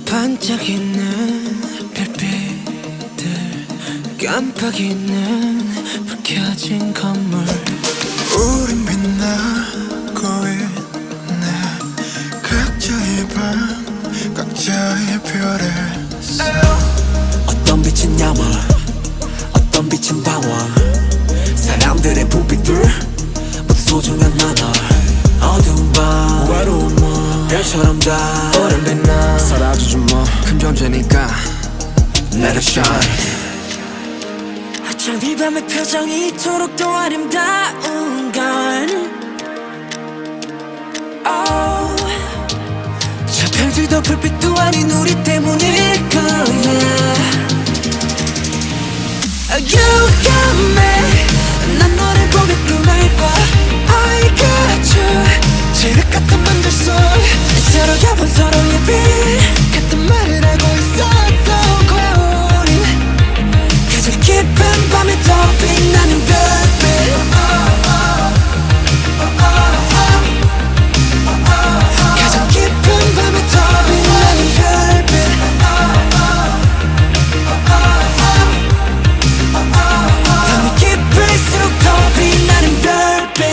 반짝이는 별빛들 깜빡이는 불 켜진 건물 우린 빛나고 있네 각자의 방 각자의 별에 어떤 빛은 야물 어떤 빛은 방황 사람들의 불빛들 모두 소중한 나널 어두운 밤 외로운 몸 별처럼 다 오랜 빛나 사라지지 뭐 큰 존재니까 Let it shine 하찮은 이 밤의 표정이 이토록 더 아름다운 건 저 별들도 불빛도 아닌 우리 때문일 거야 You got me 난 너를 보며 꿈을 꿔 I got you 지륵 같은 밤들 속 서로가 본 서로의 빛 같은 말을 하고 있었던 거야 우린 가장 깊은 밤에 더 빛나는 별빛 가장 깊은 밤에 더 빛나는 별빛 밤이 깊을수록 더 빛나는 별빛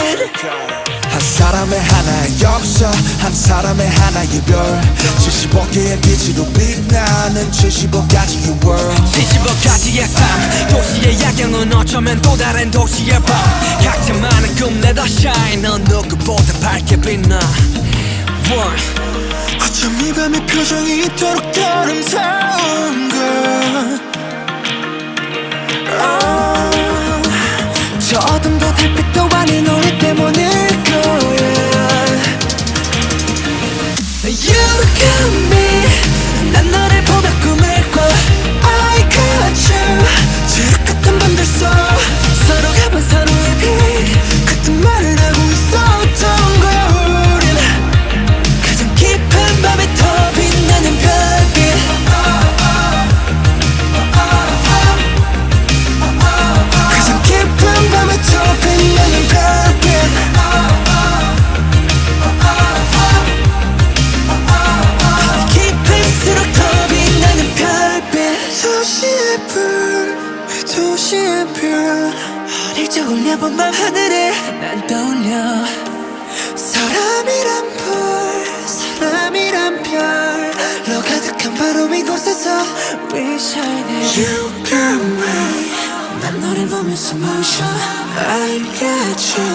한 사람의 하나의 역사 한 사람의 하나의 별 75개의 빛으로 빛나는 75가지의 world 75가지의 삶 도시의 야경은 어쩌면 또 다른 도시의 밤 각자만의 꿈 let us shine 넌 누구보다 밝게 빛나 어쩜 이 밤의 표정이 이토록 더 아름다운 걸 저 어둠도 달빛도 아닌 우리 때문일 거야 You got me 난 너를 보며 꿈을 꿔 I got you 지륵 같은 밤들 속 서로가 본 서로의 빛 같은 말을 하고 있었던 거야 우린 가장 깊은 밤에 더 빛나는 별빛 가장 깊은 밤에 더 빛나는 별빛 깊을수록 더 빛나는 별빛 도시의 불 도시의 별 어릴 올려본 밤 하늘에 난 떠올려 사람이란 별로 가득한 바로 이곳에서 We shining You got me 난 너를 보면서 멈춰 I got you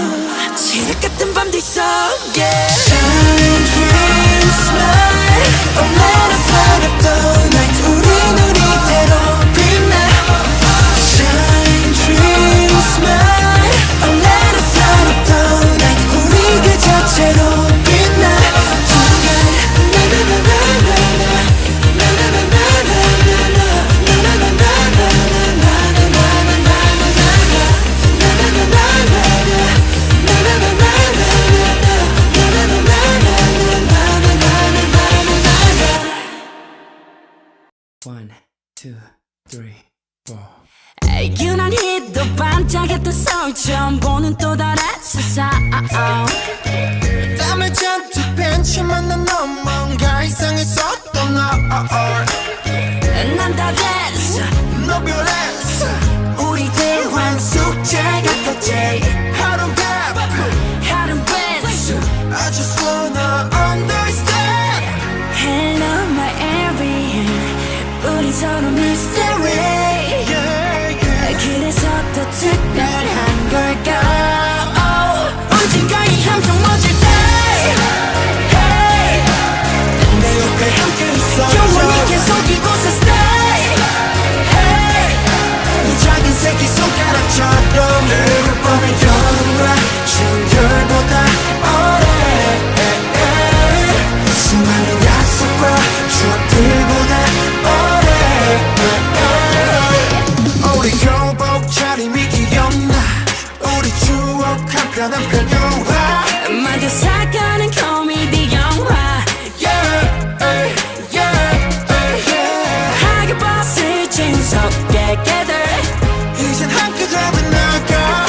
지륵 같은 밤들 속에 Shine, dream, smile Oh let us light up the night 우린 우리대로 빛나 Shine, dream, smile Oh let us light up the night 우리 그 자체로 빛나 One, two, three, four. 유난히도 반짝였던 서울 처음 보는 또 다른 세상 땀을 잔뜩 벤치만 난 넌 뭔가 이상했었던 난 다 됐어 너 변했어 우리 대환 숙제 같았지 하루는 바쁘 하루는 벤츠 I just wanna understand Hello my alien 우리 서로 mystery yeah, yeah. 그래서 더 특별한 걸까 언젠가 이 함정 멎을 때 hey. 내 옆에 함께 있어 영원히 계속 이곳에 stay hey. 이 작은 새끼 손가락처럼 매일 밤의 여름과 추운 겨울보다 오래 수많은 약속과 추억들보다 우리 교복 차림이 기억나 우리 추억 한편한 변영화 만져 사가는 코미디 영화 하게 벗을 재밌게 깨들 이젠 함께 잡은 나가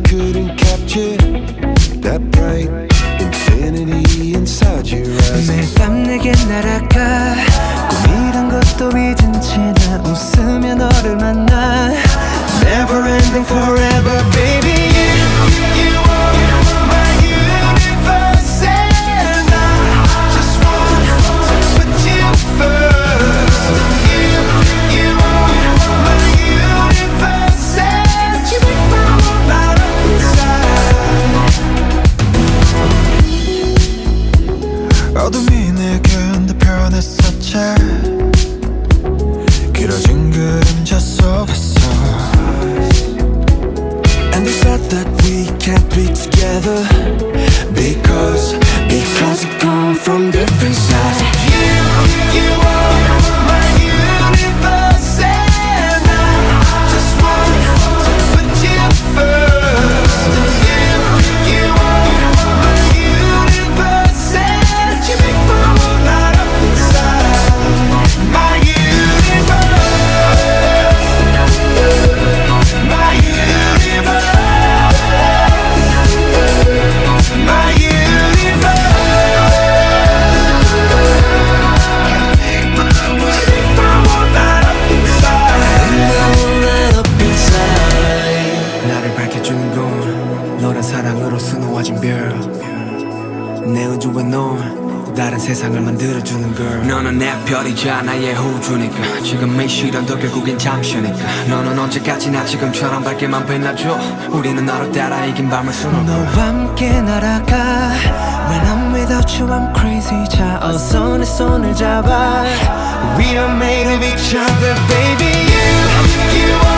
couldn't capture that bright infinity inside your eyes. 매일 밤 내게 날아가 꿈이란 것도 잊은 채 나 웃으며 너를 만나 Never ending forever baby you are my universe and I just want to put you first you are my universe and you make my world light up inside 어둠이 내겐 더 변했었지 길어진 그림자 속에서 And they said that we can't be together Because we come from different sides You are my universe and I just want to put you first You are my universe and you make my world light up inside My universe My universe My universe 나를 밝혀주는 건 너란 사랑으로 수놓아진 별내 우주에 넌 또 다른 세상을 만들어주는 걸 너는 내 별이자 나의 호주니까 지금 이 시련도 결국엔 잠시니까 너는 언제까지나 지금처럼 밝게만 빛나줘 우리는 너를 따라 이긴 밤을 수놓고 너와 함께 날아가 When I'm without you I'm crazy 자 어서 내 손을 잡아 We are made of each other baby You are